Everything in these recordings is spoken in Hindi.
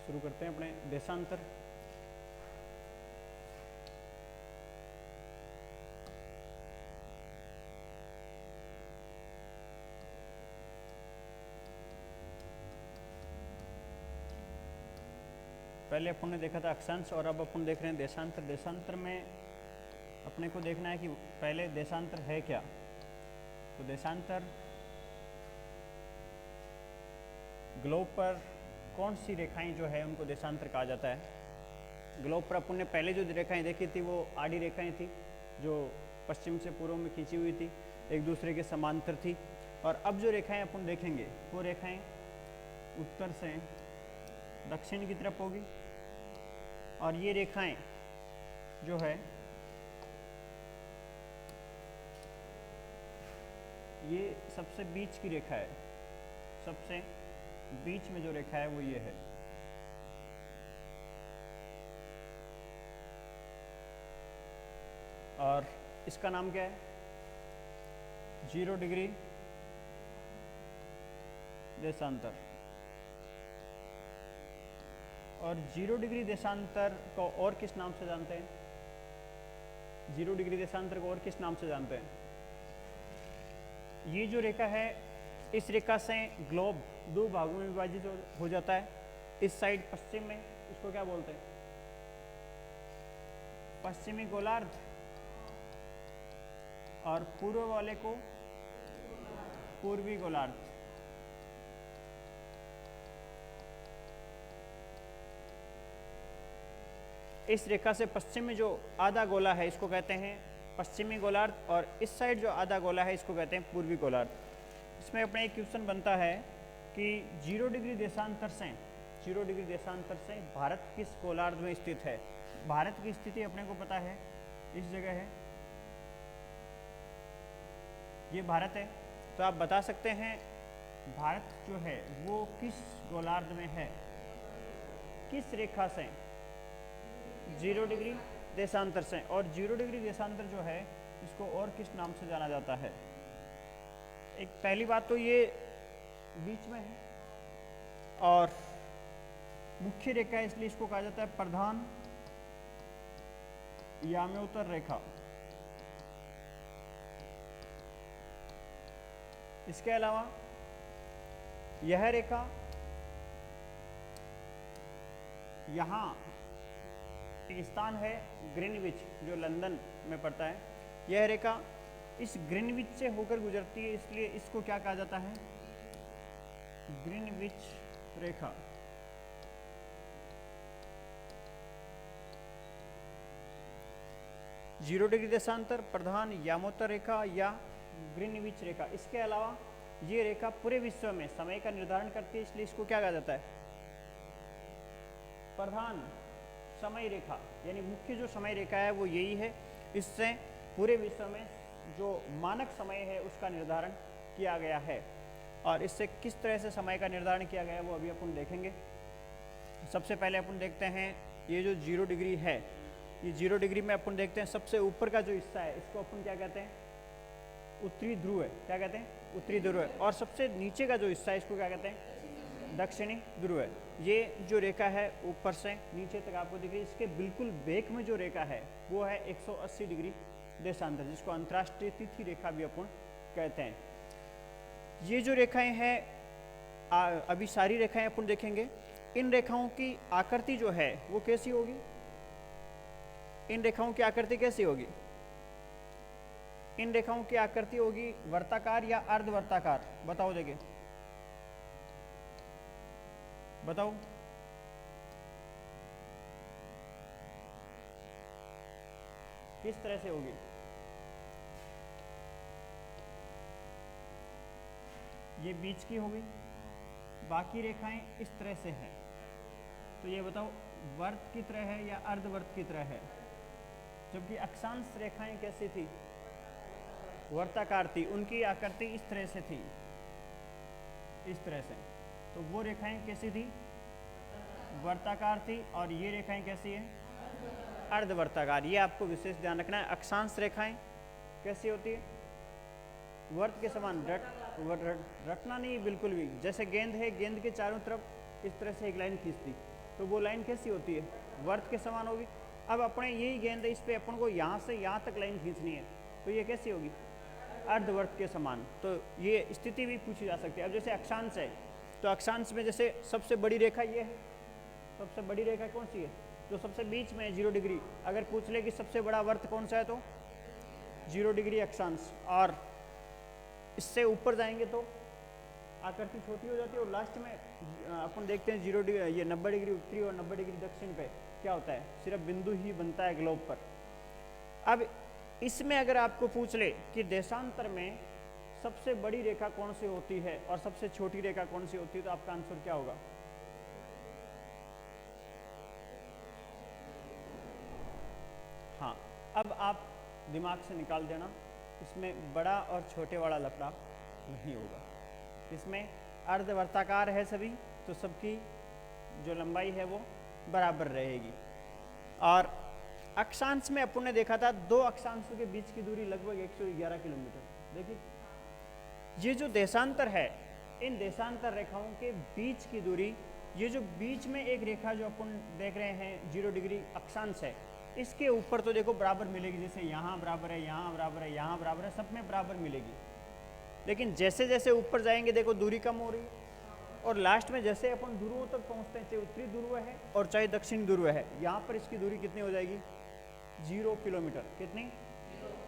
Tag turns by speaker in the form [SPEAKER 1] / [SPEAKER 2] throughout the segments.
[SPEAKER 1] शुरू करते हैं अपने देशांतर। पहले अपन ने देखा था अक्षांश और अब अपन देख रहे हैं देशांतर। देशांतर में अपने को देखना है कि पहले देशांतर है क्या। तो देशांतर ग्लोब पर कौन सी रेखाएं जो है उनको देशांतर कहा जाता है। ग्लोब पर अपन ने पहले जो रेखाएं देखी थी वो आड़ी रेखाएं थी जो पश्चिम से पूर्व में खींची हुई थी, एक दूसरे के समांतर थी। और अब जो रेखाएं अपन देखेंगे वो रेखाएं उत्तर से दक्षिण की तरफ होगी और ये रेखाएं जो है ये सबसे बीच की रेखा है, सबसे बीच में जो रेखा है वो ये है। और इसका नाम क्या है? 0 डिग्री देशांतर। और 0 डिग्री देशांतर को और किस नाम से जानते हैं? 0 डिग्री देशांतर को और किस नाम से जानते हैं? ये जो रेखा है इस रेखा से ग्लोब 2 भागों में विभाजित हो जाता है। इस साइड पश्चिम में इसको क्या बोलते हैं? पश्चिमी गोलार्ध। और पूर्व वाले को पूर्वी गोलार्ध। इस रेखा से पश्चिम में जो आधा गोला है इसको कहते हैं पश्चिमी गोलार्ध और इस साइड जो आधा गोला है इसको कहते हैं पूर्वी गोलार्ध। इसमें अपना एक क्वेश्चन बनता है कि 0 डिग्री देशांतर से भारत किस गोलार्ध में स्थित है। भारत की स्थिति अपने को पता है, इस जगह है, ये भारत है। तो आप बता सकते हैं भारत जो है वो किस गोलार्ध में है, किस रेखा से? 0 डिग्री देशांतर से। और 0 डिग्री देशांतर जो है इसको और किस नाम से जाना जाता है? एक पहली बात तो ये बीच में है और मुख्य रेखा है इसलिए इसको कहा जाता है प्रधान याम्योत्तर रेखा। इसके अलावा यह रेखा यहाँ एक स्थान है ग्रीनविच जो लंदन में पड़ता है। यह रेखा इस ग्रीनविच से होकर गुजरती है इसलिए इसको क्या कहा जाता है? ग्रीनविच रेखा। जीरो डिग्री देशांतर, प्रधान यामोत्तर रेखा या ग्रीनविच रेखा। इसके अलावा ये रेखा पूरे विश्व में समय का निर्धारण करती है इसलिए इसको क्या कहा जाता है? प्रधान समय रेखा। यानी मुख्य जो समय रेखा है वो यही है, इससे पूरे विश्व में जो मानक समय है उसका निर्धारण किया गया है। और इससे किस तरह से समय का निर्धारण किया गया है वो अभी अपन देखेंगे। सबसे पहले अपन देखते हैं ये जो 0 डिग्री है, ये 0 डिग्री में अपन देखते हैं सबसे ऊपर का जो हिस्सा है इसको अपन क्या कहते हैं? उत्तरी ध्रुव है। क्या कहते हैं? उत्तरी ध्रुव है। और सबसे नीचे का जो हिस्सा है इसको क्या कहते हैं? दक्षिणी ध्रुव है। ये जो रेखा है ऊपर से नीचे तक आपको दिख रही है, इसके बिल्कुल बेक में जो रेखा है वो है 180 डिग्री देशांतर, जिसको अंतर्राष्ट्रीय तिथि रेखा भी अपन कहते हैं। ये जो रेखाएं हैं अभी सारी रेखाएं अपन देखेंगे। इन रेखाओं की आकृति जो है वो कैसी होगी? इन रेखाओं की आकृति कैसी होगी? इन रेखाओं की आकृति होगी वर्ताकार या अर्धवर्ताकार। बताओ, देखे बताओ। किस तरह से होगी? ये बीच की होगी, बाकी रेखाएं इस तरह से हैं। तो ये बताओ वर्त की तरह है या अर्धवर्त की तरह है? जबकि अक्षांश रेखाएं कैसी थी? वर्ताकार थी। उनकी आकृति इस तरह से थी, इस तरह से। तो वो रेखाएं कैसी थी? वर्ताकार थी। और ये रेखाएं कैसी है? अर्धवर्ताकार। ये आपको विशेष ध्यान रखना है। अक्षांश रेखाएं कैसी होती है? वर्त के समान। रटना नहीं बिल्कुल भी। जैसे गेंद है, गेंद के चारों तरफ इस तरह से एक लाइन खींचती, तो वो लाइन कैसी होती है, वर्त के समान होगी। अब अपने यही गेंद है, इस पर अपन को यहाँ से यहाँ तक लाइन खींचनी है, तो ये कैसी होगी, अर्धवर्त के समान। तो ये स्थिति भी पूछी जा सकती है। अब जैसे अक्षांश है, तो अक्षांश में जैसे सबसे बड़ी रेखा ये है, सबसे बड़ी रेखा कौन सी है, जो सबसे बीच में है 0 डिग्री। अगर पूछ ले कि सबसे बड़ा वर्त कौन सा है, तो 0 डिग्री अक्षांश। और इससे ऊपर जाएंगे तो आकृति छोटी हो जाती है, और लास्ट में अपन देखते हैं 0 डिग्री, ये 90 डिग्री उत्तरी और 90 डिग्री दक्षिण पे क्या होता है, सिर्फ बिंदु ही बनता है ग्लोब पर। अब इसमें अगर आपको पूछ ले कि देशांतर में सबसे बड़ी रेखा कौन सी होती है और सबसे छोटी रेखा कौन सी होती है, तो आपका आंसर क्या होगा, हाँ। अब आप दिमाग से निकाल देना, इसमें बड़ा और छोटे वाला लफड़ा नहीं होगा। इसमें अर्धवर्ताकार है सभी, तो सबकी जो लंबाई है वो बराबर रहेगी। और अक्षांश में अपन ने देखा था, दो अक्षांशों के बीच की दूरी लगभग 111 किलोमीटर। देखिए ये जो देशांतर है, इन देशांतर रेखाओं के बीच की दूरी, ये जो बीच में एक रेखा जो अपन देख रहे हैं 0 डिग्री अक्षांश है, इसके ऊपर तो देखो बराबर मिलेगी, जैसे यहाँ बराबर है, यहाँ बराबर है, यहाँ बराबर है, सब में बराबर मिलेगी। लेकिन जैसे जैसे ऊपर जाएंगे देखो दूरी कम हो रही है, और लास्ट में जैसे अपन ध्रुवों तक पहुँचते हैं, चाहे उत्तरी ध्रुव है और चाहे दक्षिण ध्रुव है, यहाँ पर इसकी दूरी कितनी हो जाएगी, 0 किलोमीटर। कितनी,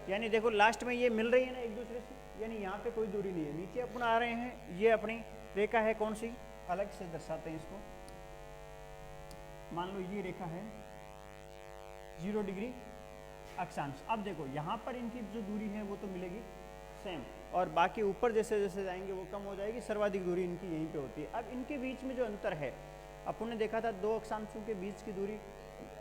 [SPEAKER 1] यानी देखो लास्ट में ये मिल रही है ना एक दूसरे से, यानी यहाँ पे कोई दूरी नहीं है। नीचे अपन आ रहे हैं, ये अपनी रेखा है कौन सी, अलग से दर्शाते हैं इसको। मान लो ये रेखा है 0 डिग्री अक्षांश। अब देखो यहाँ पर इनकी जो दूरी है वो तो मिलेगी सेम, और बाकी ऊपर जैसे जैसे जाएंगे वो कम हो जाएगी, सर्वाधिक दूरी इनकी यहीं पे होती है। अब इनके बीच में जो अंतर है, अपन ने देखा था दो अक्षांशों के बीच की दूरी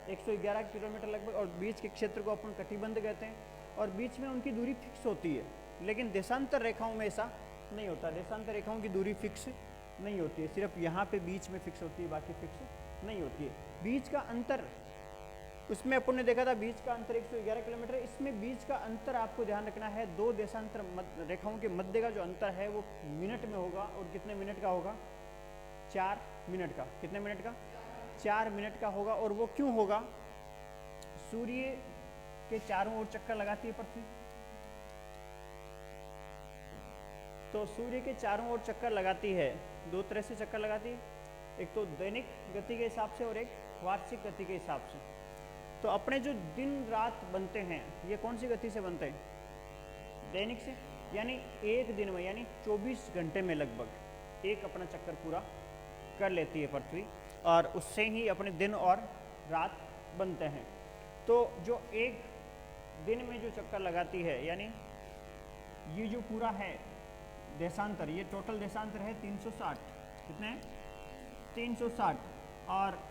[SPEAKER 1] 111 किलोमीटर लगभग, और बीच के क्षेत्र को अपन कटिबंध कहते हैं, और बीच में उनकी दूरी फिक्स होती है। लेकिन देशांतर रेखाओं में ऐसा नहीं होता, देशांतर रेखाओं की दूरी फिक्स नहीं होती है, सिर्फ यहाँ पे बीच में फिक्स होती है, बाकी फिक्स नहीं होती है। बीच का अंतर, उसमें अपन ने देखा था बीच का अंतर 111 किलोमीटर। इसमें बीच का अंतर आपको ध्यान रखना है, दो देशांतर रेखाओं के मध्य का जो अंतर है वो मिनट में होगा, और कितने मिनट का होगा, 4 मिनट का। कितने मिनट का, 4 मिनट का होगा। और वो क्यों होगा, सूर्य के चारों ओर चक्कर लगाती है पृथ्वी, तो सूर्य के चारों ओर चक्कर लगाती है, दो तरह से चक्कर लगाती है, एक तो दैनिक गति के हिसाब से और एक वार्षिक गति के हिसाब से। तो अपने जो दिन रात बनते हैं ये कौन सी गति से बनते हैं, दैनिक से। यानी एक दिन में, यानी 24 घंटे में लगभग एक अपना चक्कर पूरा कर लेती है पृथ्वी, और उससे ही अपने दिन और रात बनते हैं। तो जो एक दिन में जो चक्कर लगाती है, यानी ये जो पूरा है देशांतर, ये टोटल देशांतर है 360। कितने हैं, 360। और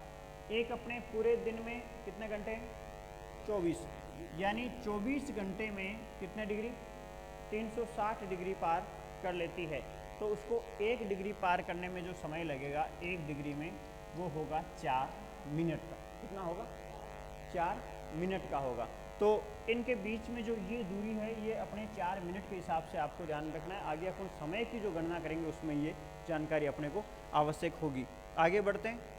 [SPEAKER 1] एक अपने पूरे दिन में कितने घंटे हैं, 24, यानी 24 घंटे में कितने डिग्री, 360 डिग्री पार कर लेती है। तो उसको 1 डिग्री पार करने में जो समय लगेगा 1 डिग्री में, वो होगा 4 मिनट का। कितना होगा, 4 मिनट का होगा। तो इनके बीच में जो ये दूरी है ये अपने 4 मिनट के हिसाब से आपको ध्यान रखना है। आगे अपन समय की जो गणना करेंगे उसमें ये जानकारी अपने को आवश्यक होगी। आगे बढ़ते हैं।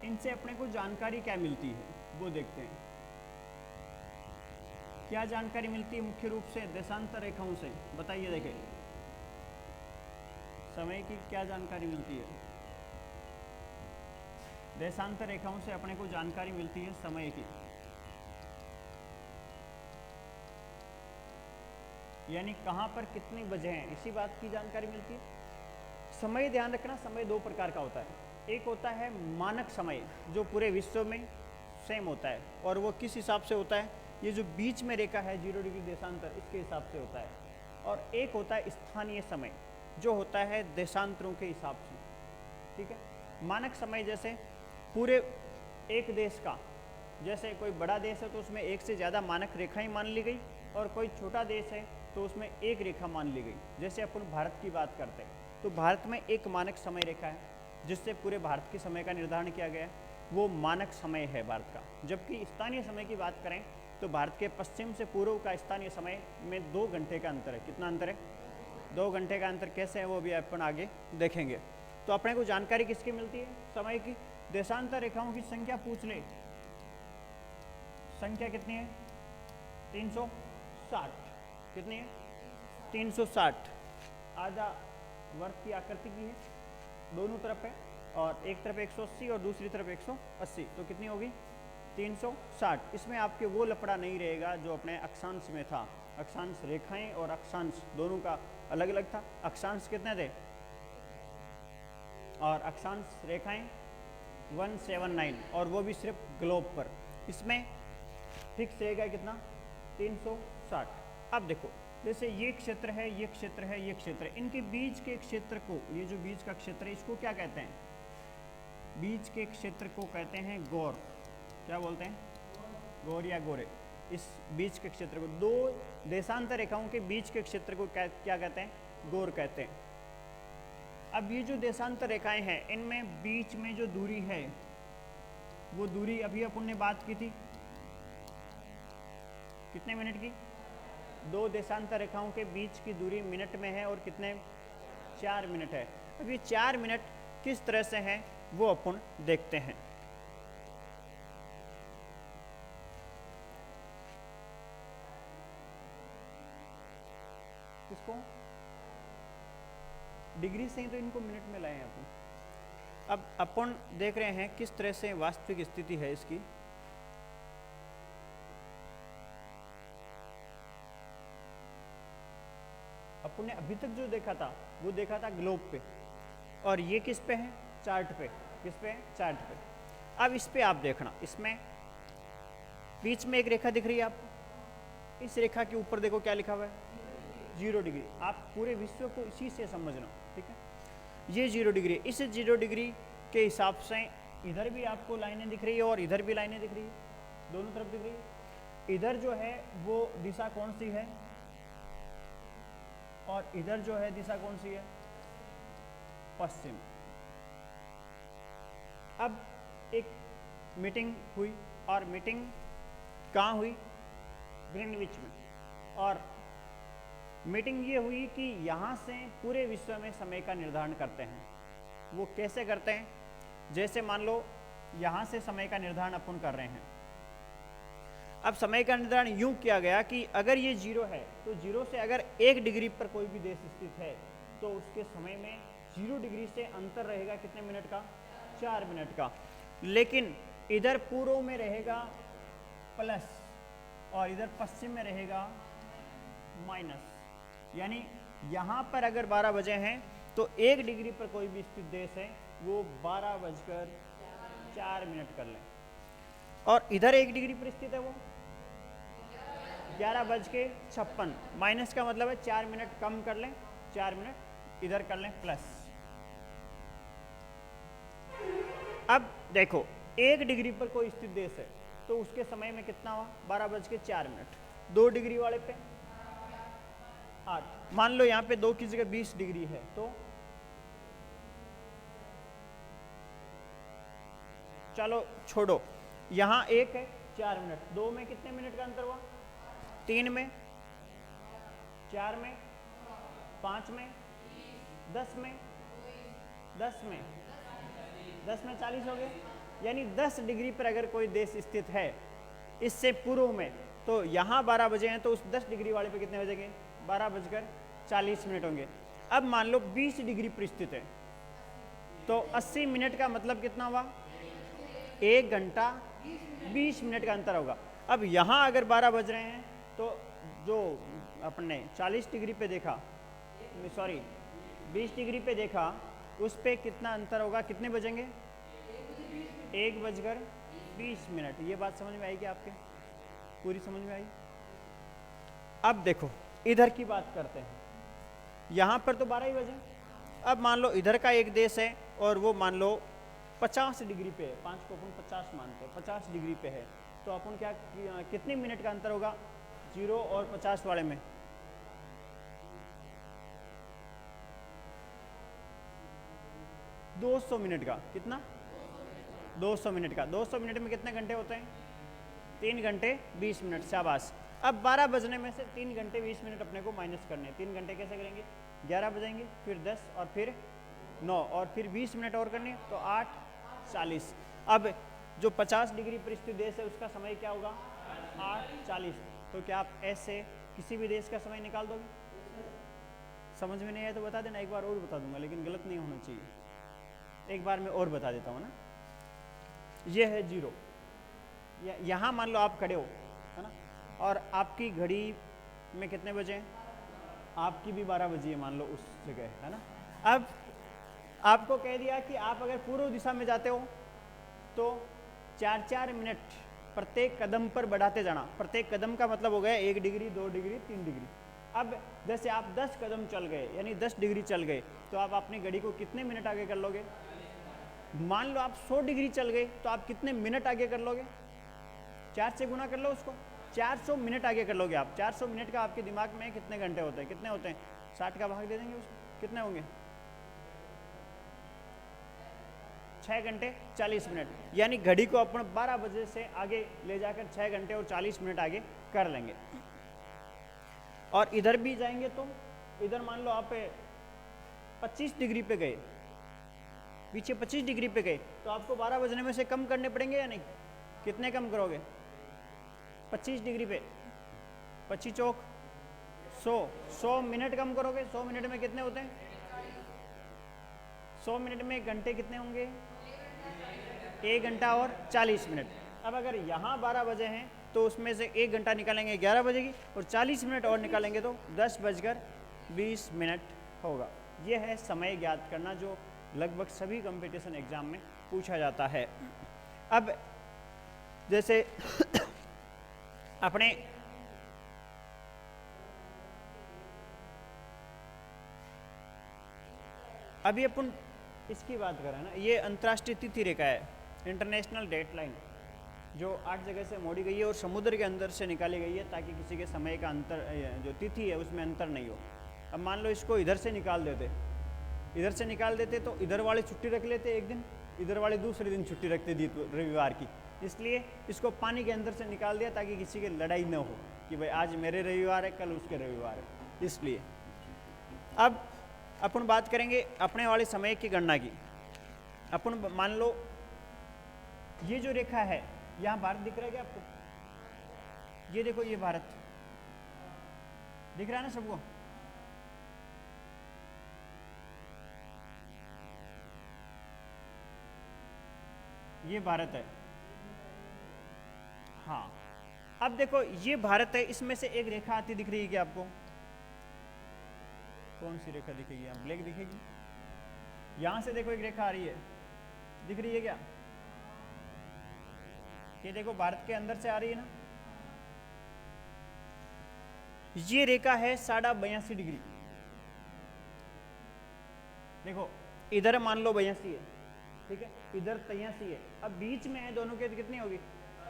[SPEAKER 1] इनसे अपने को जानकारी क्या मिलती है वो देखते हैं। क्या जानकारी मिलती है मुख्य रूप से देशांतर रेखाओं से, बताइए। देखें समय की क्या जानकारी मिलती है, देशांतर रेखाओं से अपने को जानकारी मिलती है समय की, यानी कहां पर कितने बजे हैं, इसी बात की जानकारी मिलती है। समय ध्यान रखना, समय 2 प्रकार का होता है। एक होता है मानक समय जो पूरे विश्व में सेम होता है, और वो किस हिसाब से होता है, ये जो बीच में रेखा है 0 डिग्री देशांतर, इसके हिसाब से होता है। और एक होता है स्थानीय समय जो होता है देशांतरों के हिसाब से। ठीक है, मानक समय जैसे पूरे एक देश का, जैसे कोई बड़ा देश है तो उसमें एक से ज़्यादा मानक रेखाएं मान ली गई, और कोई छोटा देश है तो उसमें एक रेखा मान ली गई। जैसे अपन भारत की बात करते हैं तो भारत में एक मानक समय रेखा है जिससे पूरे भारत के समय का निर्धारण किया गया है। वो मानक समय है भारत का। जबकि स्थानीय समय की बात करें तो भारत के पश्चिम से पूर्व का स्थानीय समय में 2 घंटे का अंतर है। कितना अंतर है? 2 घंटे का अंतर। कैसे है वो भी अपन आगे देखेंगे। तो अपने को जानकारी किसकी मिलती है? समय की। देशांतर रेखाओं की संख्या पूछ ले, संख्या कितनी है? 360। कितनी है? 360। आधा वर्ग की आकृति की है, दोनों तरफ है, और एक तरफ 180 और दूसरी तरफ 180, तो कितनी होगी? 360। इसमें आपके वो लफड़ा नहीं रहेगा जो अपने अक्षांश में था। अक्षांश रेखाएं और अक्षांश दोनों का अलग अलग था। अक्षांश कितने थे और अक्षांश रेखाएं 179, और वो भी सिर्फ ग्लोब पर। इसमें फिक्स रहेगा कितना? 360। अब देखो, जैसे ये क्षेत्र है, ये क्षेत्र है, ये क्षेत्र है, इनके बीच के क्षेत्र को, ये जो बीच का क्षेत्र है इसको क्या कहते हैं? बीच के क्षेत्र को कहते हैं गौर। क्या बोलते हैं? गौर या गोरे। इस बीच के क्षेत्र को, दो देशांतर रेखाओं के बीच के क्षेत्र को क्या कहते हैं? गौर कहते हैं। अब ये जो देशांतर रेखाएं हैं, इनमें बीच में जो दूरी है, वो दूरी अभी अपन ने बात की थी, कितने मिनट की? 2 देशांतर रेखाओं के बीच की दूरी मिनट में है, और कितने? 4 मिनट है। अब ये 4 मिनट किस तरह से हैं वो अपन देखते हैं। किसको? डिग्री से ही तो इनको मिनट में लाए हैं अपन। अब अपन देख रहे हैं किस तरह से वास्तविक स्थिति है इसकी। अपन ने अभी तक जो देखा था वो देखा था ग्लोब पे, और ये किस पे है? चार्ट पे। किस पे है? चार्ट पे। अब इस पे आप देखना, इसमें बीच में एक रेखा दिख रही है आपको। इस रेखा के ऊपर देखो क्या लिखा हुआ है? 0 डिग्री। आप पूरे विश्व को इसी से समझना, ठीक है? ये 0 डिग्री। इस 0 डिग्री के हिसाब से इधर भी आपको लाइनें दिख रही है और इधर भी लाइनें दिख रही है, दोनों तरफ दिख रही है। इधर जो है वो दिशा कौन सी है, और इधर जो है दिशा कौन सी है? पश्चिम। अब एक मीटिंग हुई, और मीटिंग कहाँ हुई? ग्रीनविच में। और मीटिंग ये हुई कि यहाँ से पूरे विश्व में समय का निर्धारण करते हैं। वो कैसे करते हैं? जैसे मान लो यहाँ से समय का निर्धारण अपन कर रहे हैं। अब समय का निर्धारण यूं किया गया कि अगर ये 0 है तो 0 से अगर 1 डिग्री पर कोई भी देश स्थित है तो उसके समय में 0 डिग्री से अंतर रहेगा कितने मिनट का? 4 मिनट का। लेकिन इधर पूर्व में रहेगा प्लस, और इधर पश्चिम में रहेगा माइनस। यानी यहाँ पर अगर 12 बजे हैं तो 1 डिग्री पर कोई भी स्थित देश है वो 12:04 कर लें, और इधर 1 डिग्री पर स्थित है वो 11:56। माइनस का मतलब है 4 मिनट कम कर लें, 4 मिनट इधर कर लें प्लस। अब देखो 1 डिग्री पर कोई स्थित देश है तो उसके समय में कितना हुआ? 12:04। 2 डिग्री वाले पे 8। मान लो यहाँ पे 2 की जगह 20 डिग्री है तो चलो छोड़ो, यहाँ 1 है 4 मिनट। 2 में कितने मिनट का अंतर हुआ? 3 में, 4 में, 5 में, 10 में, 10 में, 10 में 40 हो गए। यानी 10 डिग्री पर अगर कोई देश स्थित है इससे पूर्व में, तो यहाँ 12 बजे हैं तो उस 10 डिग्री वाले पे कितने बजेंगे? 12:40 होंगे। अब मान लो 20 डिग्री पर स्थित है तो 80 मिनट का मतलब कितना हुआ? 1 घंटा 20 मिनट का अंतर होगा। अब यहाँ अगर 12 बज रहे हैं तो जो अपने 40 डिग्री पे देखा, सॉरी 20 डिग्री पे देखा, उस पे कितना अंतर होगा? कितने बजेंगे? 1:20। ये बात समझ में आएगी आपके? पूरी समझ में आई? अब देखो इधर की बात करते हैं। यहाँ पर तो 12 ही बजे। अब मान लो इधर का एक देश है और वो मान लो 50 डिग्री पे है, 5 को अपन 50 मानते हैं, 50 डिग्री पे है, तो अपन क्या कितने मिनट का अंतर होगा 0 और 50 वाले में? 200 मिनट का। कितना? 200 मिनट का। 200 मिनट में कितने घंटे होते हैं? 3 घंटे 20 मिनट। शाबाश। अब 12 बजने में से 3 घंटे 20 मिनट अपने को माइनस करने हैं। 3 घंटे कैसे करेंगे? 11 बजाएंगे, फिर 10 और फिर 9 और फिर 20 मिनट और करने, तो 8:40। अब जो 50 डिग्री पृष्ठ देश है उसका समय क्या होगा? 8:40। तो क्या आप ऐसे किसी भी देश का समय निकाल दोगे? समझ में नहीं आया तो बता देना, एक बार और बता दूंगा, लेकिन गलत नहीं होना चाहिए। एक बार मैं और बता देता हूँ ना। ये है 0, यहाँ मान लो आप खड़े हो, है ना, और आपकी घड़ी में कितने बजे हैं? आपकी भी 12 बजी है मान लो उस जगह, है ना। अब आपको कह दिया कि आप अगर पूर्व दिशा में जाते हो तो 4-4 मिनट प्रत्येक कदम पर बढ़ाते जाना। प्रत्येक कदम का मतलब हो गया 1 डिग्री, 2 डिग्री, 3 डिग्री। अब जैसे आप 10 कदम चल गए, यानी 10 डिग्री चल गए, तो आप अपनी घड़ी को कितने मिनट आगे कर लोगे? मान लो आप 100 डिग्री चल गए तो आप कितने मिनट आगे कर लोगे? 4 से गुना कर लो उसको, 400 मिनट आगे कर लोगे आप। 400 मिनट का आपके दिमाग में कितने घंटे होते हैं? कितने होते हैं? 60 का भाग दे देंगे उसको, कितने होंगे? 6 घंटे 40 मिनट। यानी घड़ी को अपन 12 बजे से आगे ले जाकर 6 घंटे और 40 मिनट आगे कर लेंगे। और इधर भी जाएंगे तो इधर मान लो आप 25 डिग्री पे गए, पीछे 25 डिग्री पे गए, तो आपको 12 बजने में से कम करने पड़ेंगे या नहीं? कितने कम करोगे? 25 डिग्री पे 25 चौक 100 मिनट कम करोगे। 100 मिनट में कितने होते हैं? 100 मिनट में घंटे कितने होंगे? 1 घंटा और 40 मिनट। अब अगर यहाँ 12 बजे हैं तो उसमें से 1 घंटा निकालेंगे 11 बजे की, और 40 मिनट और निकालेंगे तो 10:20 होगा। यह है समय ज्ञात करना, जो लगभग सभी कंपटीशन एग्जाम में पूछा जाता है। अब जैसे अपने अभी अपन इसकी बात करें ना, ये अंतर्राष्ट्रीय तिथि रेखा है, इंटरनेशनल डेट लाइन, जो 8 जगह से मोड़ी गई है और समुद्र के अंदर से निकाली गई है, ताकि किसी के समय का अंतर, जो तिथि है उसमें अंतर नहीं हो। अब मान लो इसको इधर से निकाल देते, इधर से निकाल देते तो इधर वाले छुट्टी रख लेते एक दिन, इधर वाले दूसरे दिन छुट्टी रखते दी रविवार की। इसलिए इसको पानी के अंदर से निकाल दिया ताकि किसी की लड़ाई न हो कि भाई आज मेरे रविवार है, कल उसके रविवार है। इसलिए अब अपन बात करेंगे अपने वाले समय की गणना की। अपन मान लो ये जो रेखा है, यहाँ भारत दिख रहा है क्या आपको? ये देखो, ये भारत दिख रहा है ना सबको? ये भारत है, हाँ। अब देखो ये भारत है, इसमें से एक रेखा आती दिख रही है क्या आपको? कौन सी रेखा दिखेगी? यहाँ ब्लैक दिखेगी। यहां से देखो एक रेखा आ रही है, दिख रही है क्या? ये देखो भारत के अंदर से आ रही है ना। ये रेखा है 82.5 डिग्री। देखो इधर मान लो 82 है, ठीक है, इधर 83 है। अब बीच में है दोनों के, कितनी होगी?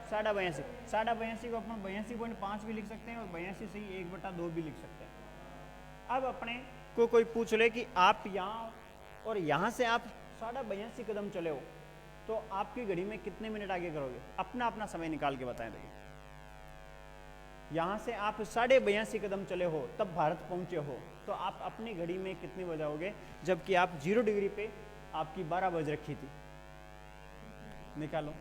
[SPEAKER 1] 82.5। 82.5 को अपन 82.5 भी लिख सकते हैं और 82 से ही 1/2 भी लिख सकते हैं। अब अपने को कोई पूछ ले कि आप यहाँ और यहाँ से आप 82.5 कदम चले हो, तो आपकी घड़ी में कितने मिनट आगे करोगे? अपना अपना समय निकाल के बताएं। देखिए यहाँ से आप 82.5 कदम चले हो, तब भारत पहुंचे हो, तो आप अपनी घड़ी में कितने बजाओगे? जबकि आप 0 डिग्री पे आपकी 12 बज रखी थी। निकालो।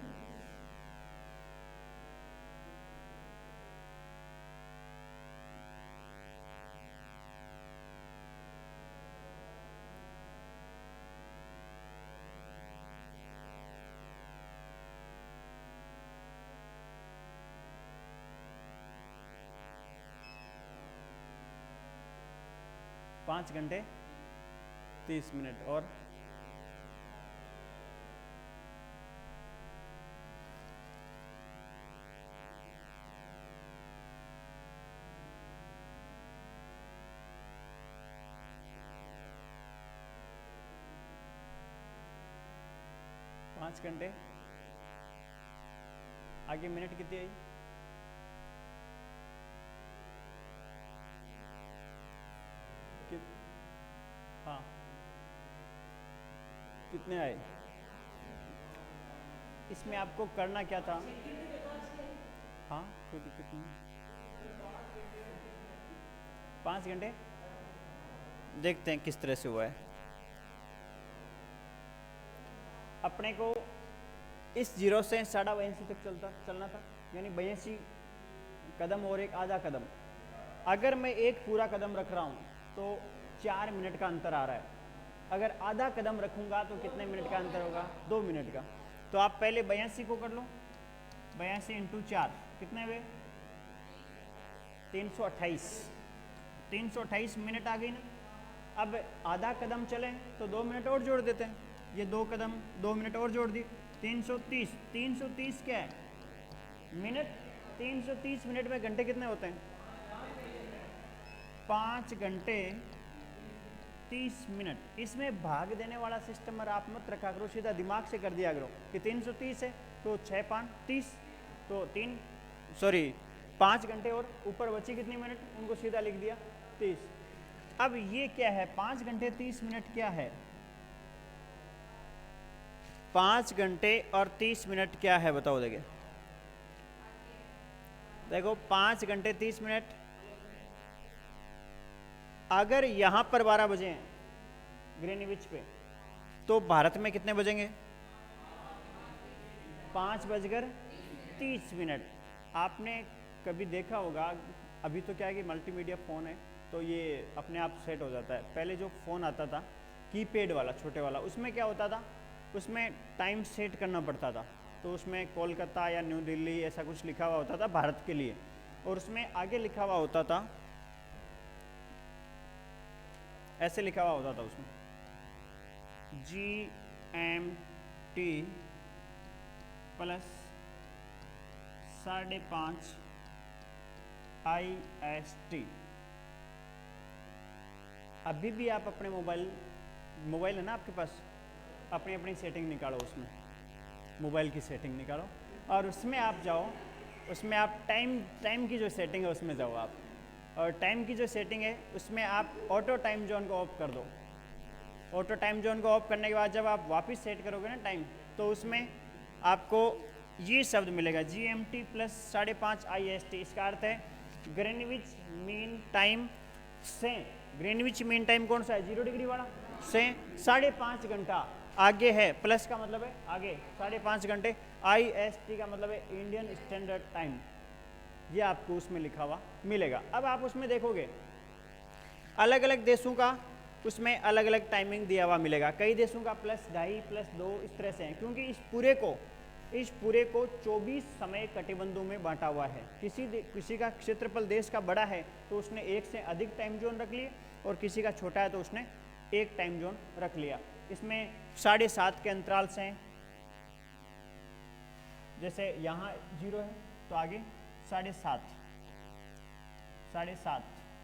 [SPEAKER 1] पाँच घंटे 30 मिनट और 5 घंटे आगे मिनट कितनी आई? हाँ, कितने आए? इसमें आपको करना क्या था? हाँ, कोई दिक्कत नहीं। 5 घंटे देखते हैं किस तरह से हुआ है। अपने को इस 0 से 82.5 तक चलना था, यानी 82 कदम और एक आधा कदम। अगर मैं एक पूरा कदम रख रहा हूँ तो 4 मिनट का अंतर आ रहा है। अगर आधा कदम रखूँगा तो कितने मिनट का अंतर होगा? 2 मिनट का। तो आप पहले 82 को कर लो, 82 इंटू 4 कितने हुए? 328। 328 मिनट आ गई ना। अब आधा कदम चलें तो 2 मिनट और जोड़ देते हैं, ये 2 कदम 2 मिनट और जोड़ दिए, 330। 330 क्या है? मिनट। 330 मिनट में घंटे कितने होते हैं? 5 घंटे 30 मिनट। इसमें भाग देने वाला सिस्टम और आप मत रखा करो, सीधा दिमाग से कर दिया करो कि 330 है तो 6 5 30, तो 5 घंटे और ऊपर बची कितनी मिनट, उनको सीधा लिख दिया 30। अब ये क्या है? 5 घंटे 30 मिनट क्या है? 5 घंटे और 30 मिनट क्या है बताओ? देखो 5 घंटे 30 मिनट, अगर यहां पर 12 बजे हैं ग्रीनविच पे, तो भारत में कितने बजेंगे? 5:30। आपने कभी देखा होगा, अभी तो क्या है कि मल्टीमीडिया फ़ोन है तो ये अपने आप सेट हो जाता है। पहले जो फ़ोन आता था कीपैड वाला, छोटे वाला, उसमें क्या होता था? उसमें टाइम सेट करना पड़ता था। तो उसमें कोलकाता या न्यू दिल्ली ऐसा कुछ लिखा हुआ होता था भारत के लिए, और उसमें आगे लिखा हुआ होता था, ऐसे लिखा हुआ होता था उसमें GMT प्लस 5:30 IST। अभी भी आप अपने मोबाइल है ना आपके पास, अपनी सेटिंग निकालो, उसमें मोबाइल की सेटिंग निकालो और उसमें आप जाओ, उसमें आप टाइम की जो सेटिंग है उसमें जाओ आप, और टाइम की जो सेटिंग है उसमें आप ऑटो टाइम जोन को ऑफ कर दो। ऑटो टाइम जोन को ऑफ करने के बाद जब आप वापस सेट करोगे ना टाइम, तो उसमें आपको ये शब्द मिलेगा GMT प्लस 5:30 IST। इसका अर्थ है ग्रीनविच मीन टाइम से, ग्रीनविच मीन टाइम कौन सा है? 0 डिग्री वाला, से 5.5 घंटा आगे है। प्लस का मतलब है आगे, 5.5 घंटे। IST का मतलब है इंडियन स्टैंडर्ड टाइम। ये आपको उसमें लिखा हुआ मिलेगा। अब आप उसमें देखोगे अलग अलग देशों का उसमें अलग अलग टाइमिंग दिया हुआ मिलेगा। कई देशों का +2.5 +2 इस तरह से है, क्योंकि इस पूरे को 24 समय कटिबंधों में बांटा हुआ है। किसी का क्षेत्रफल देश का बड़ा है तो उसने एक से अधिक टाइम जोन रख लिए, और किसी का छोटा है तो उसने एक टाइम जोन रख लिया। इसमें 7.5 के अंतराल से, जैसे यहाँ 0 है तो आगे 7.5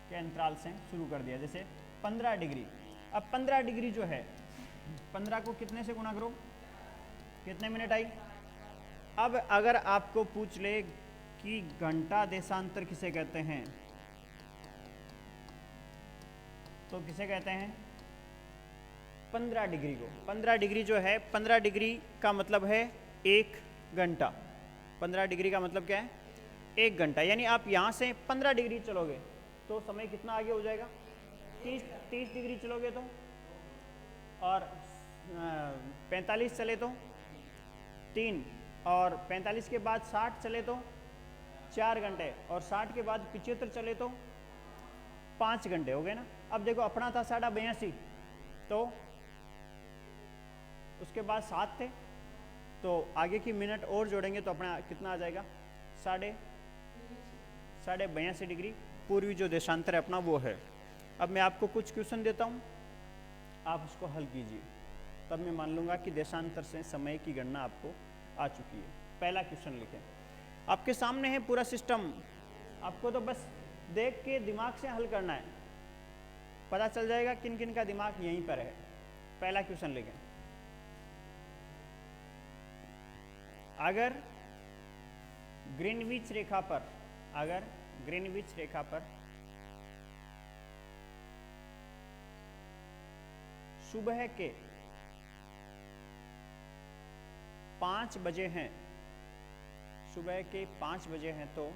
[SPEAKER 1] के अंतराल से शुरू कर दिया। जैसे 15 डिग्री, अब 15 डिग्री जो है, 15 को कितने से गुणा करो, कितने मिनट आई? अब अगर आपको पूछ ले कि घंटा देशांतर किसे कहते हैं, तो किसे कहते हैं? 15 डिग्री को। 15 डिग्री जो है, 15 डिग्री का मतलब है 1 घंटा। 15 डिग्री का मतलब क्या है? 1 घंटा। यानी आप यहाँ से 15 डिग्री चलोगे तो समय कितना आगे हो जाएगा? 30 डिग्री चलोगे तो, और 45 चले तो 3, और 45 के बाद 60 चले तो 4 घंटे, और 60 के बाद 75 चले तो 5 घंटे हो गए ना। अब देखो अपना था 82.5, तो उसके बाद 7 थे, तो आगे की मिनट और जोड़ेंगे तो अपना कितना आ जाएगा? 82.5 डिग्री पूर्वी जो देशांतर है अपना वो है। अब मैं आपको कुछ क्वेश्चन देता हूँ, आप उसको हल कीजिए, तब मैं मान लूँगा कि देशांतर से समय की गणना आपको आ चुकी है। पहला क्वेश्चन लिखें, आपके सामने है पूरा सिस्टम, आपको तो बस देख के दिमाग से हल करना है, पता चल जाएगा किन किन का दिमाग यहीं पर है। पहला क्वेश्चन लिखें, अगर ग्रीनविच रेखा पर सुबह के 5 बजे हैं, सुबह के 5 बजे हैं, तो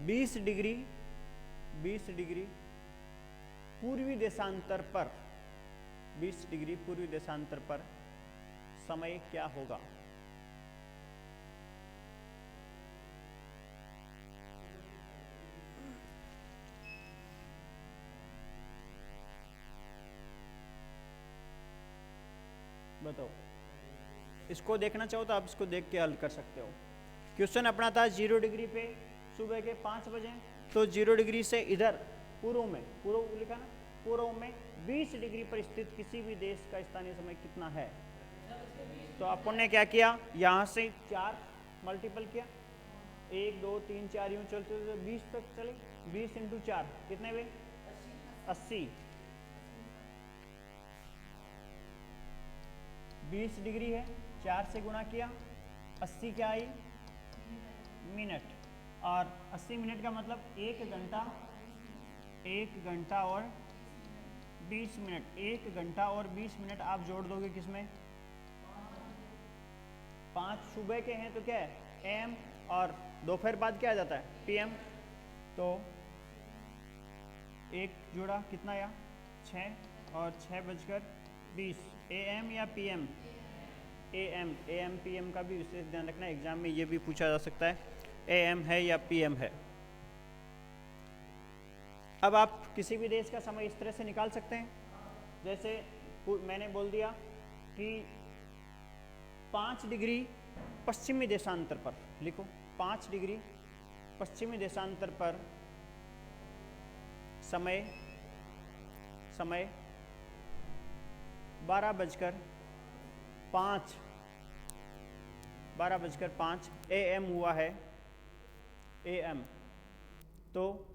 [SPEAKER 1] 20 डिग्री पूर्वी देशांतर पर, 20 डिग्री पूर्वी देशांतर पर समय क्या होगा? बताओ। इसको देखना चाहो तो आप इसको देख के हल कर सकते हो। क्वेश्चन अपना था 0 डिग्री पे सुबह के 5 बजे, तो 0 डिग्री से इधर पूर्व में, पूर्व लिखा ना, पूर्व में 20 डिग्री पर स्थित किसी भी देश का स्थानीय समय कितना है? तो अपन ने क्या किया, यहाँ से 4 मल्टीपल किया, 1 2 3 4 यूँ चलते 20 तक चले, 20 इंटू 4 कितने हुए? 80। 20 डिग्री है, 4 से गुणा किया, 80 क्या आई? मिनट। और 80 मिनट का मतलब 1 घंटा, 1 घंटा और 20 मिनट, 1 घंटा और 20 मिनट आप जोड़ दोगे किसमें? 5 सुबह के हैं तो क्या है? एम, और दोपहर बाद क्या आ जाता है? पीएम। तो 1 जोड़ा कितना आया? 6 और 6:20। एएम या पीएम? एएम। एएम पीएम का भी विशेष ध्यान रखना, एग्जाम में ये भी पूछा जा सकता है, एएम है या पीएम है। अब आप किसी भी देश का समय इस तरह से निकाल सकते हैं, जैसे मैंने बोल दिया कि 5 डिग्री पश्चिमी देशांतर पर, लिखो 5 डिग्री पश्चिमी देशांतर पर समय 12:05 एएम हुआ है, एएम। तो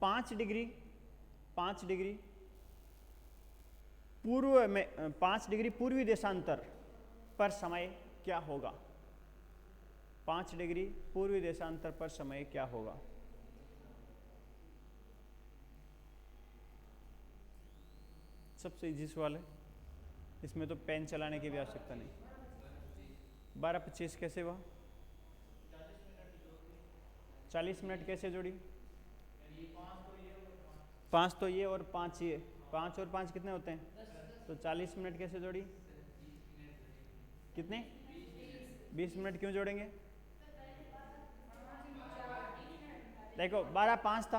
[SPEAKER 1] 5 डिग्री पूर्व में, 5 डिग्री पूर्वी देशांतर पर समय क्या होगा? 5 डिग्री पूर्वी देशांतर पर समय क्या होगा? सबसे इजी सवाल है, इसमें तो पेन चलाने की भी आवश्यकता नहीं। 12:25 कैसे हुआ? 40 मिनट कैसे जोड़ी? 5 तो ये और 5 ये, 5 और 5 कितने होते हैं? तो 40 मिनट कैसे जोड़ी? कितने? 20 मिनट क्यों जोड़ेंगे? देखो 12:05 था,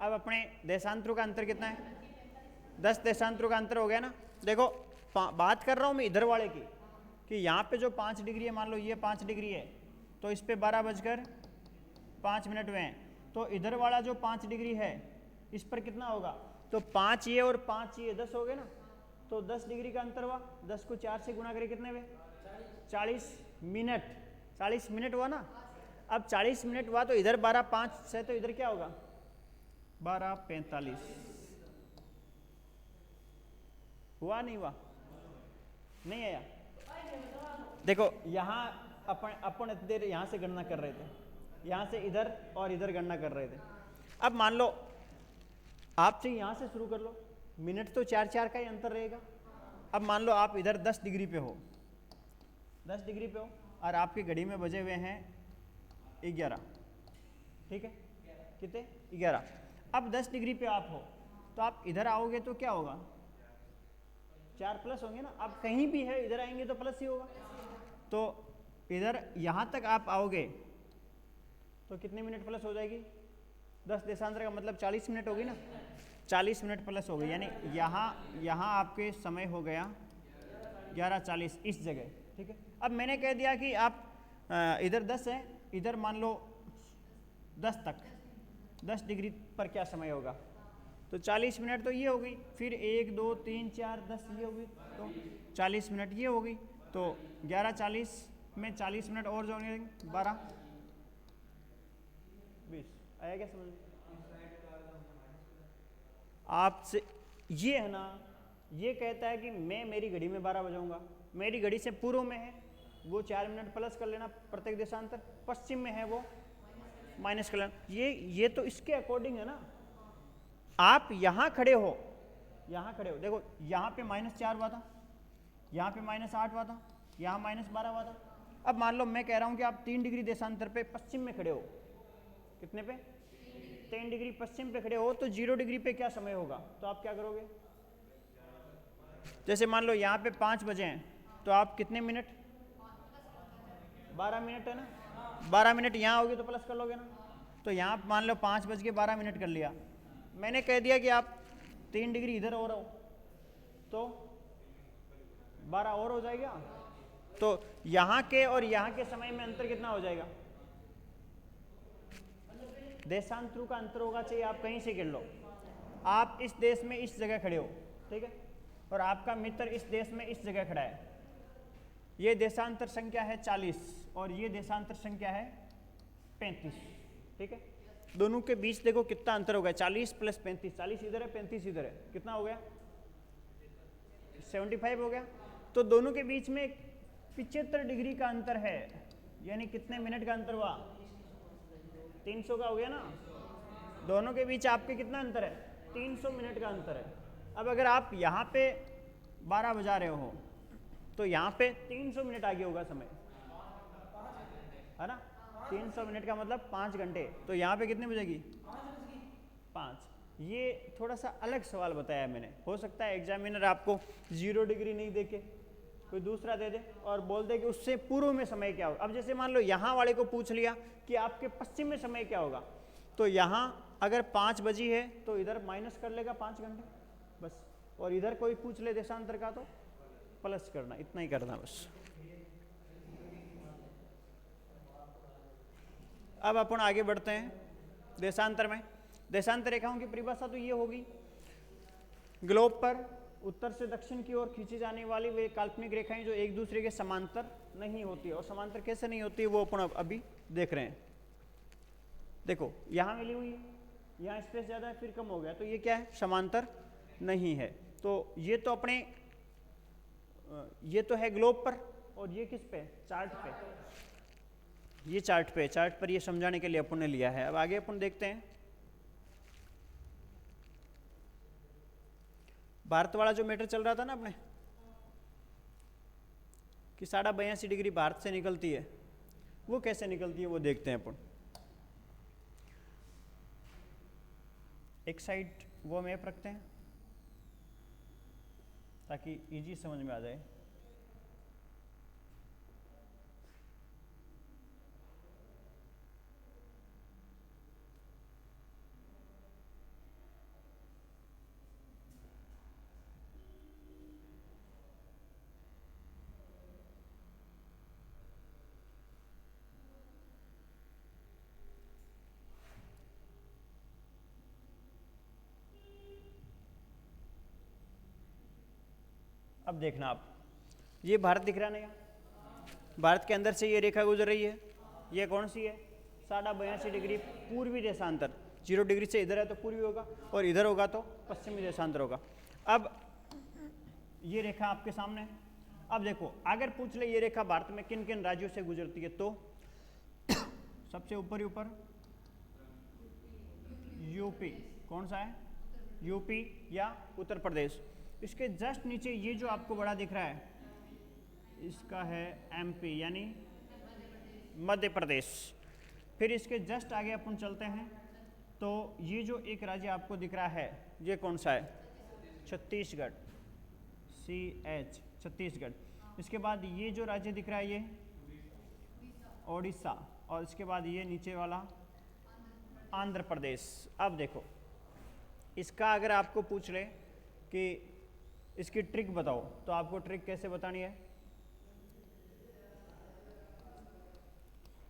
[SPEAKER 1] अब अपने देशांतरों का अंतर कितना है? 10 देशांतरों का अंतर हो गया ना। देखो बात कर रहा हूँ मैं इधर वाले की, कि यहाँ पे जो 5 डिग्री है, मान लो ये 5 डिग्री है, तो इस पे 12:05 हुए हैं, तो इधर वाला जो 5 डिग्री है इस पर कितना होगा? तो 5 ये और 5 ये 10 हो गए ना, तो 10 डिग्री का अंतर हुआ, 10 को 4 से गुणा करें कितने हुए? 40 मिनट। 40 मिनट हुआ ना। अब 40 मिनट हुआ तो इधर 12:05 से, तो इधर क्या होगा? 12:45 हुआ, नहीं हुआ? नहीं आया? देखो यहाँ अपन इतनी देर यहाँ से गणना कर रहे थे, यहाँ से इधर और इधर गणना कर रहे थे। अब मान लो आप चाहिए यहाँ से शुरू कर लो, मिनट तो 4 का ही अंतर रहेगा। अब मान लो आप इधर 10 डिग्री पे हो, 10 डिग्री पे हो, और आपकी घड़ी में बजे हुए हैं 11, ठीक है? कितने? 11। अब 10 डिग्री पे आप हो, तो आप इधर आओगे तो क्या होगा? 4 प्लस होंगे ना। अब कहीं भी है, इधर आएंगे तो प्लस ही होगा। तो इधर यहाँ तक आप आओगे तो कितने मिनट प्लस हो जाएगी? 10 देशांतर का मतलब 40 मिनट होगी ना, 40 मिनट प्लस हो गई, यानी यहाँ आपके समय हो गया 11:40 इस जगह, ठीक है? अब मैंने कह दिया कि आप इधर 10 है, इधर मान लो 10 तक, 10 डिग्री पर क्या समय होगा? तो 40 मिनट तो ये हो गई, फिर 1 2 3 4 10 ये हो गई, तो 40 मिनट ये हो गई, तो 11:40 में 40 मिनट और जोड़ेंगे 12:20। आया क्या समझ? आपसे ये है ना, ये कहता है कि मैं मेरी घड़ी में 12 बजाऊंगा, मेरी घड़ी से पूर्व में है वो 4 मिनट प्लस कर लेना प्रत्येक देशांतर, पश्चिम में है वो माइनस कर लेना। ये तो इसके अकॉर्डिंग है ना। आप यहाँ खड़े हो, देखो यहाँ पे -4 हुआ था, यहाँ पे -8 हुआ था, यहाँ -12 हुआ था। अब मान लो मैं कह रहा हूँ कि आप 3 डिग्री देशांतर पे पश्चिम में खड़े हो। कितने पे? 3 डिग्री पश्चिम पे खड़े हो, तो 0 डिग्री पे क्या समय होगा? तो आप क्या करोगे? जैसे मान लो यहाँ पे 5 बजे हैं, तो आप कितने मिनट? 12 मिनट है ना। 12 मिनट यहाँ होगी तो प्लस कर लोगे ना। तो यहाँ मान लो 5:12 कर लिया। मैंने कह दिया कि आप 3 डिग्री इधर और हो, तो 12 और हो जाएगा। तो यहाँ के और यहाँ के समय में अंतर कितना हो जाएगा? देशांतरों का अंतर होगा, चाहिए आप कहीं से गिन लो। आप इस देश में इस जगह खड़े हो, ठीक है, और आपका मित्र इस देश में इस जगह खड़ा है। ये देशांतर संख्या है 40 और ये देशांतर संख्या है 35, ठीक है। दोनों के बीच देखो कितना अंतर हो गया, 40 + 35। 40 इधर है, 35 इधर है, कितना हो गया? 75 हो गया। तो दोनों के बीच में 75 डिग्री का अंतर है, यानी कितने मिनट का अंतर हुआ? 300 का हो गया ना। दोनों के बीच आपके कितना अंतर है? 300 मिनट का अंतर है। अब अगर आप यहाँ पे 12 बजा रहे हो, तो यहाँ पे 300 मिनट आगे होगा समय, है ना। 300 मिनट का मतलब 5 घंटे। तो यहाँ पे कितने बजेगी? 5। ये थोड़ा सा अलग सवाल बताया मैंने। हो सकता है एग्जामिनर आपको 0 डिग्री नहीं देके कोई दूसरा दे दे और बोल दे कि उससे पूर्व में समय क्या होगा। अब जैसे मान लो यहाँ वाले को पूछ लिया कि आपके पश्चिम में समय क्या होगा, तो यहाँ अगर 5 बजी है तो इधर माइनस कर लेगा 5 घंटे बस, और इधर कोई पूछ ले देशांतर का तो प्लस करना, इतना ही करना बस। अब अपन आगे बढ़ते हैं देशांतर में। देशांतर रेखाओं की परिभाषा तो ये होगी, ग्लोब पर उत्तर से दक्षिण की ओर खींची जाने वाली वे काल्पनिक रेखाएं जो एक दूसरे के समांतर नहीं होती है। और समांतर कैसे नहीं होती है वो अपन अभी देख रहे हैं। देखो यहाँ मिली हुई है, यहाँ स्पेस ज़्यादा है फिर कम हो गया, तो ये क्या है? समांतर नहीं है। तो ये तो अपने ये तो है ग्लोब पर, और ये किस पे? चार्ट पे। ये चार्ट पर ये समझाने के लिए अपन ने लिया है। अब आगे अपन देखते हैं। भारत वाला जो मैटर चल रहा था ना अपने कि 82.5 डिग्री भारत से निकलती है, वो कैसे निकलती है वो देखते हैं अपन। एक साइड वो मैप रखते हैं ताकि इजी समझ में आ जाए। अब देखना आप, ये भारत दिख रहा ना, यहाँ भारत के अंदर से ये रेखा गुजर रही है। ये कौन सी है? 82.5 डिग्री पूर्वी देशांतर। 0 डिग्री से इधर है तो पूर्वी होगा, और इधर होगा तो पश्चिमी देशांतर होगा। अब ये रेखा आपके सामने है। अब देखो अगर पूछ ले ये रेखा भारत में किन किन राज्यों से गुजरती है, तो सबसे ऊपर यूपी। कौन सा है? यूपी या उत्तर प्रदेश। इसके जस्ट नीचे ये जो आपको बड़ा दिख रहा है, इसका है एमपी यानी मध्य प्रदेश। फिर इसके जस्ट आगे अपन चलते हैं, तो ये जो एक राज्य आपको दिख रहा है ये कौन सा है? छत्तीसगढ़, CH छत्तीसगढ़। इसके बाद ये जो राज्य दिख रहा है ये ओडिशा, और इसके बाद ये नीचे वाला आंध्र प्रदेश। अब देखो इसका अगर आपको पूछ ले कि इसकी ट्रिक बताओ, तो आपको ट्रिक कैसे बतानी है?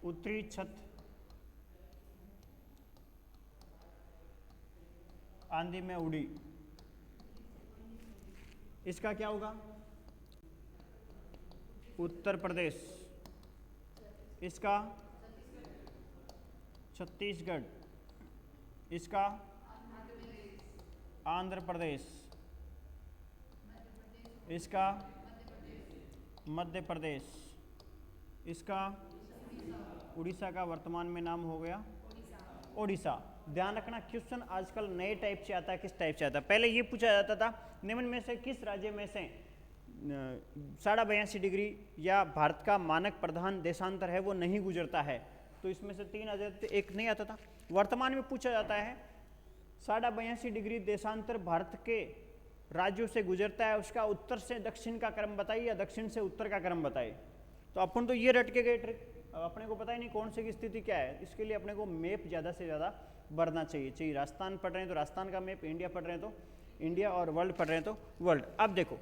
[SPEAKER 1] उत्तरी छत आंधी में उड़ी, इसका क्या होगा? उत्तर प्रदेश। इसका छत्तीसगढ़, इसका आंध्र प्रदेश, इसका मध्य प्रदेश, इसका उड़ीसा का वर्तमान में नाम हो गया ओडिशा। ध्यान रखना क्वेश्चन आजकल नए टाइप से आता है, किस टाइप से आता है। पहले ये पूछा जाता था निम्न में से किस राज्य में से 82.5 डिग्री या भारत का मानक प्रधान देशांतर है वो नहीं गुजरता है, तो इसमें से 3 आ जाते, एक नहीं आता था। वर्तमान में पूछा जाता है 82.5 डिग्री देशांतर भारत के राज्यों से गुजरता है, उसका उत्तर से दक्षिण का क्रम बताइए या दक्षिण से उत्तर का क्रम बताइए। तो अपन तो ये रट के गए ट्रिक, अब अपने को पता ही नहीं कौन सी की स्थिति क्या है। इसके लिए अपने को मैप ज़्यादा से ज़्यादा बढ़ना चाहिए। राजस्थान पढ़ रहे हैं तो राजस्थान का मैप, इंडिया पढ़ रहे हैं तो इंडिया, और वर्ल्ड पढ़ रहे हैं तो वर्ल्ड। अब देखो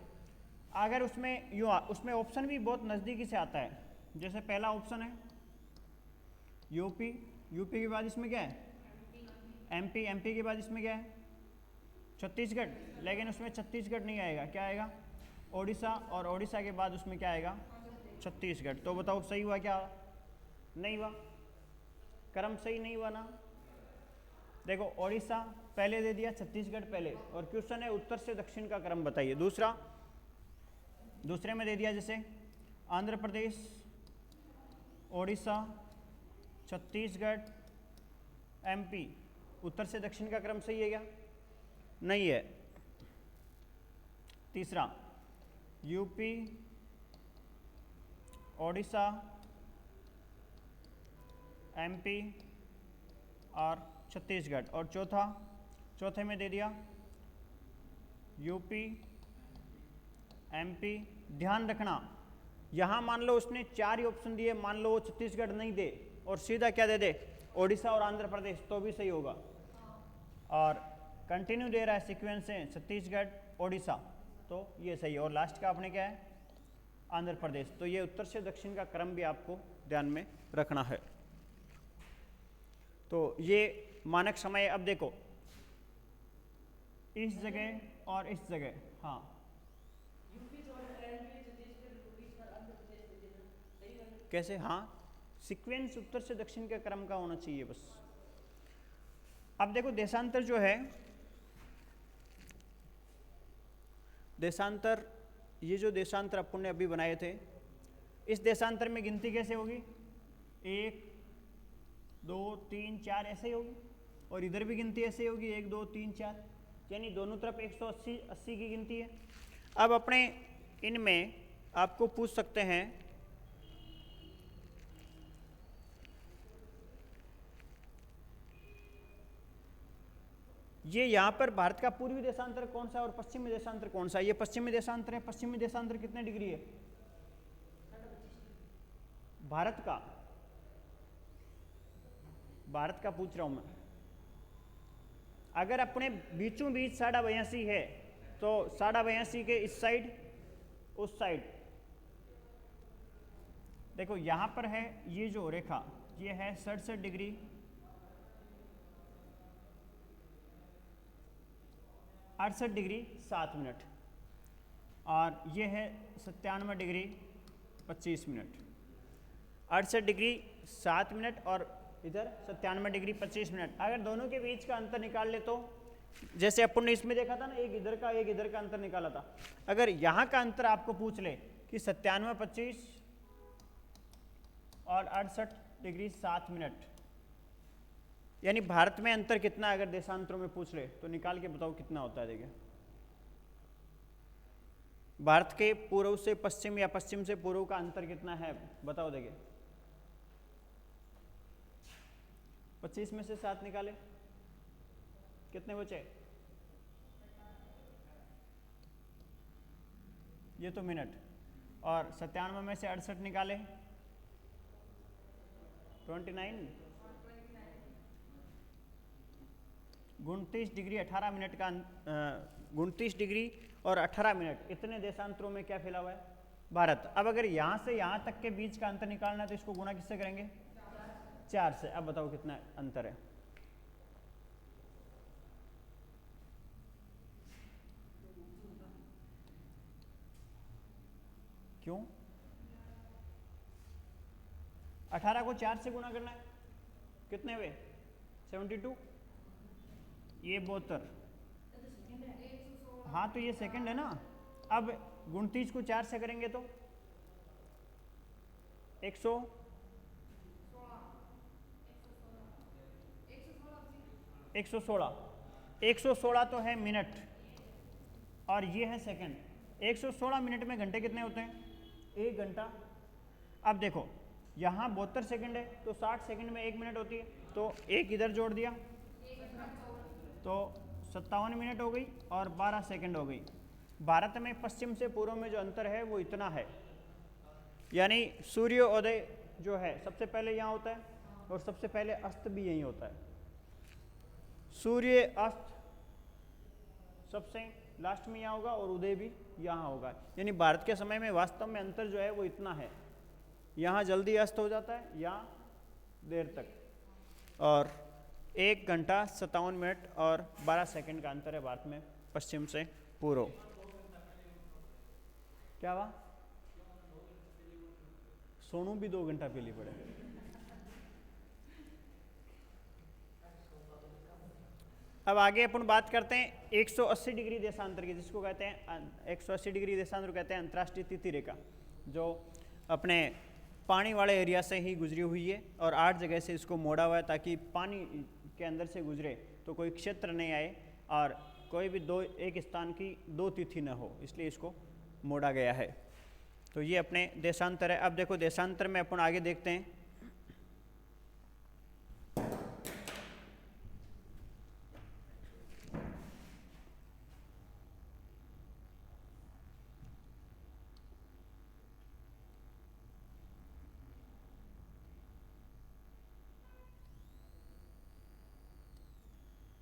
[SPEAKER 1] अगर उसमें ऑप्शन भी बहुत नज़दीकी से आता है। जैसे पहला ऑप्शन है यूपी, यूपी के बाद इसमें क्या है एमपी, एमपी के बाद इसमें क्या है छत्तीसगढ़, लेकिन उसमें छत्तीसगढ़ नहीं आएगा, क्या आएगा ओडिशा, और ओडिशा के बाद उसमें क्या आएगा छत्तीसगढ़। तो बताओ सही हुआ क्या? नहीं हुआ, क्रम सही नहीं हुआ ना। देखो ओडिशा पहले दे दिया, छत्तीसगढ़ पहले, और क्वेश्चन है उत्तर से दक्षिण का क्रम बताइए। दूसरे में दे दिया जैसे आंध्र प्रदेश, ओडिशा, छत्तीसगढ़, एमपी, उत्तर से दक्षिण का क्रम सही है क्या? नहीं है। तीसरा यूपी, ओडिशा, एमपी और छत्तीसगढ़, और चौथे में दे दिया यूपी, एमपी। ध्यान रखना यहाँ मान लो उसने 4 ही ऑप्शन दिए, मान लो वो छत्तीसगढ़ नहीं दे और सीधा क्या दे दे ओडिशा और आंध्र प्रदेश, तो भी सही होगा। और कंटिन्यू दे रहा है सीक्वेंस से छत्तीसगढ़, ओडिशा, तो ये सही है। और लास्ट का आपने क्या है आंध्र प्रदेश। तो ये उत्तर से दक्षिण का क्रम भी आपको ध्यान में रखना है। तो ये मानक समय। अब देखो इस जगह और इस जगह, हाँ कैसे, हाँ सीक्वेंस उत्तर से दक्षिण के क्रम का होना चाहिए बस। अब देखो देशांतर जो है, देशांतर, ये जो देशांतर अपन ने अभी बनाए थे, इस देशांतर में गिनती कैसे होगी 1 2 3 4 ऐसे ही होगी, और इधर भी गिनती ऐसे ही होगी 1 2 3 4, यानी दोनों तरफ 180 की गिनती है। अब अपने इनमें आपको पूछ सकते हैं ये यहाँ पर भारत का पूर्वी देशांतर कौन सा है और पश्चिमी देशांतर कौन सा है? ये पश्चिमी देशांतर है। पश्चिमी देशांतर कितने डिग्री है भारत का? भारत का पूछ रहा हूं मैं। अगर अपने बीचों बीच 82.5 है तो 82.5 के इस साइड उस साइड, देखो यहां पर है ये जो रेखा, ये है 67 डिग्री, अड़सठ डिग्री 7 मिनट, और ये है 97 डिग्री 25 मिनट। 68 डिग्री 7 मिनट और इधर 97 डिग्री 25 मिनट। अगर दोनों के बीच का अंतर निकाल ले तो, जैसे अपन ने इसमें देखा था ना, एक इधर का एक इधर का अंतर निकाला था, अगर यहाँ का अंतर आपको पूछ ले कि 97 25 और 68 डिग्री 7 मिनट, यानी भारत में अंतर कितना, अगर देशांतरों में पूछ ले तो निकाल के बताओ कितना होता है। देखिए भारत के पूर्व से पश्चिम या पश्चिम से पूर्व का अंतर कितना है बताओ। देखिए 25 में से 7 निकाले, कितने बचे? ये तो मिनट। और 97 में से 68 निकाले 29, 29 डिग्री 18 मिनट का 29 डिग्री और 18 मिनट, इतने देशांतरों में क्या फैला हुआ है भारत। अब अगर यहाँ से यहाँ तक के बीच का अंतर निकालना है तो इसको गुना किससे करेंगे 4 से। अब बताओ कितना अंतर है। क्यों? 18 को 4 से गुना करना है, कितने हुए 72, ये 72, हाँ तो ये सेकंड है ना। अब 29 को 4 से करेंगे तो 100, 116 तो है मिनट और ये है सेकंड। 116 मिनट में घंटे कितने होते हैं? 1 घंटा। अब देखो यहाँ 72 सेकंड है तो 60 सेकंड में 1 मिनट होती है, तो एक इधर जोड़ दिया तो 57 मिनट हो गई और 12 सेकंड हो गई। भारत में पश्चिम से पूर्व में जो अंतर है वो इतना है, यानी सूर्योदय जो है सबसे पहले यहाँ होता है और सबसे पहले अस्त भी यहीं होता है। सूर्य अस्त सबसे लास्ट में यहाँ होगा और उदय भी यहाँ होगा, यानी भारत के समय में वास्तव में अंतर जो है वो इतना है, यहाँ जल्दी अस्त हो जाता है, यहाँ देर तक। और 1 घंटा 57 मिनट और 12 सेकंड का अंतर है भारत में पश्चिम से पूर्व। क्या हुआ? सोनू भी 2 घंटा पहले पड़े। अब आगे अपन बात करते हैं 180 डिग्री देशांतर की, जिसको कहते हैं 180 डिग्री देशांतर कहते हैं अंतर्राष्ट्रीय तिथि रेखा, जो अपने पानी वाले एरिया से ही गुजरी हुई है और 8 जगह से इसको मोड़ा हुआ है ताकि पानी के अंदर से गुजरे तो कोई क्षेत्र नहीं आए और कोई भी एक स्थान की 2 तिथि न हो, इसलिए इसको मोड़ा गया है। तो ये अपने देशांतर है। अब देखो देशांतर में अपन आगे देखते हैं।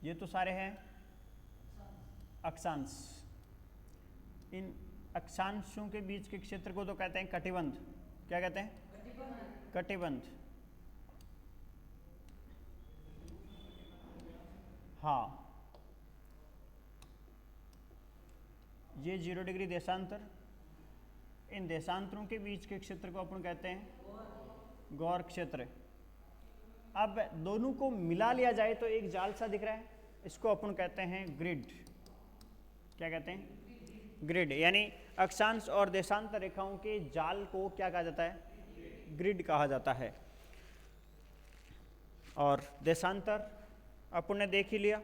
[SPEAKER 1] ये तो सारे हैं अक्षांश। इन अक्षांशों के बीच के क्षेत्र को तो कहते हैं कटिबंध। क्या कहते हैं? कटिबंध। हाँ, ये 0 डिग्री देशांतर। इन देशांतरों के बीच के क्षेत्र को अपन कहते हैं गौर क्षेत्र। अब दोनों को मिला लिया जाए तो एक जाल सा दिख रहा है, इसको अपन कहते हैं ग्रिड। क्या कहते हैं? ग्रिड। यानी अक्षांश और देशांतर रेखाओं के जाल को क्या कहा जाता है? ग्रिड कहा जाता है। और देशांतर अपन ने देख ही लिया,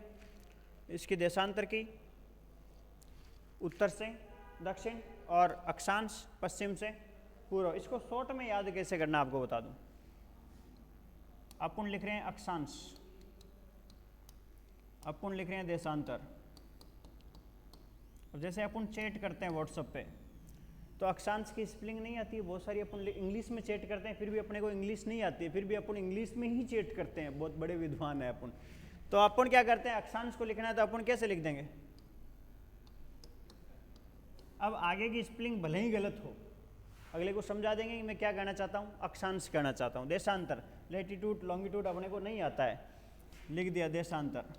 [SPEAKER 1] इसकी देशांतर की उत्तर से दक्षिण और अक्षांश पश्चिम से पूर्व। इसको शॉर्ट में याद कैसे करना आपको बता दूं। अपन लिख रहे हैं अक्षांश, अपन लिख रहे हैं देशांतर। अब जैसे अपन चैट करते हैं व्हाट्सएप पे तो अक्षांश की स्पेलिंग नहीं आती है, बहुत सारी अपन इंग्लिश में चैट करते हैं, फिर भी अपने को इंग्लिश नहीं आती है, फिर भी अपन इंग्लिश में ही चैट करते हैं, बहुत बड़े विद्वान है अपन। तो अपन क्या करते हैं, अक्षांश को लिखना है तो अपन कैसे लिख देंगे? अब आगे की स्पेलिंग भले ही गलत हो, अगले को समझा देंगे कि मैं क्या कहना चाहता हूँ, अक्षांश कहना चाहता हूँ। देशांतर, लैटिट्यूड लॉन्गिट्यूड अपने को नहीं आता है, लिख दिया देशांतर,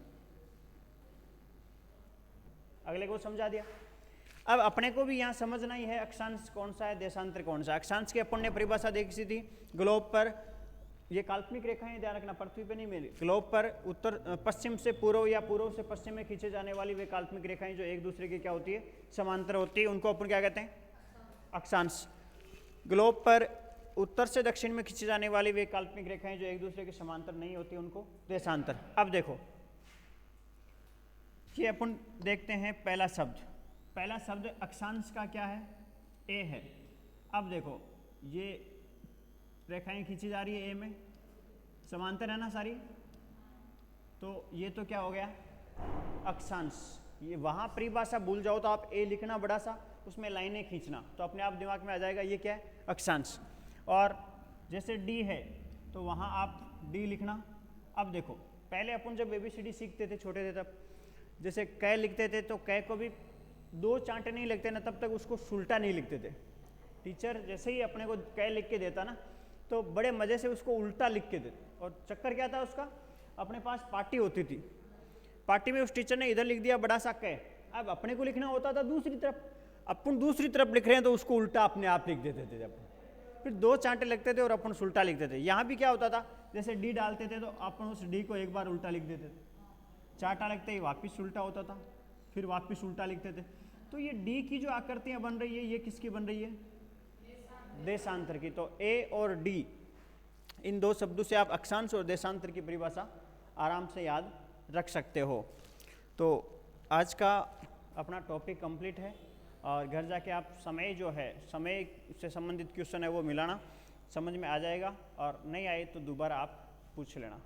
[SPEAKER 1] अगले को समझा दिया। अब अपने को भी यहाँ समझना ही है अक्षांश कौन सा है, देशांतर कौन सा है। अक्षांश की अपन ने परिभाषा देखी थी, ग्लोब पर ये काल्पनिक रेखाएं, ध्यान रखना, पृथ्वी पे नहीं मिली। ग्लोब पर उत्तर पश्चिम से पूर्व या पूर्व से पश्चिम में खींचे जाने वाली वे काल्पनिक रेखाएं जो एक दूसरे की क्या होती है, समांतर होती है, उनको अपन क्या कहते हैं? अक्षांश। ग्लोब पर उत्तर से दक्षिण में खींची जाने वाली वे काल्पनिक रेखाएं जो एक दूसरे के समांतर नहीं होती, उनको देशांतर। अब देखो ये अपन देखते हैं पहला शब्द अक्षांश का क्या है? ए है। अब देखो ये रेखाएं खींची जा रही है ए में, समांतर है ना सारी, तो ये तो क्या हो गया? अक्षांश। ये वहाँ परिभाषा भूल जाओ तो आप ए लिखना बड़ा सा, उसमें लाइनें खींचना, तो अपने आप दिमाग में आ जाएगा ये क्या है? अक्षांश। और जैसे डी है तो वहाँ आप डी लिखना। अब देखो पहले अपन जब ABCD सीखते थे छोटे थे तब, जैसे कै लिखते थे तो कै को भी 2 चांटे नहीं लिखते ना, तब तक उसको सुलटा नहीं लिखते थे। टीचर जैसे ही अपने को कै लिख के देता ना तो बड़े मज़े से उसको उल्टा लिख के देते। और चक्कर क्या था उसका, अपने पास पार्टी होती थी, पार्टी में उस टीचर ने इधर लिख दिया बड़ा सा कै, अब अपने को लिखना होता था दूसरी तरफ, अपन दूसरी तरफ लिख रहे हैं तो उसको उल्टा अपने आप लिख देते थे अपन, फिर 2 चांटे लिखते थे और अपन उल्टा लिखते थे। यहाँ भी क्या होता था, जैसे डी डालते थे तो अपन उस डी को एक बार उल्टा लिख देते थे, चाटा लिखते ही वापिस उल्टा होता था, फिर वापिस उल्टा लिखते थे। तो ये डी की जो आकृतियाँ बन रही है ये किसकी बन रही है? देशांतर की। तो ए और डी, इन 2 शब्दों से आप अक्षांश और देशांतर की परिभाषा आराम से याद रख सकते हो। तो आज का अपना टॉपिक कंप्लीट है और घर जाके आप समय जो है, समय से संबंधित क्वेश्चन है वो मिलाना, समझ में आ जाएगा और नहीं आए तो दोबारा आप पूछ लेना।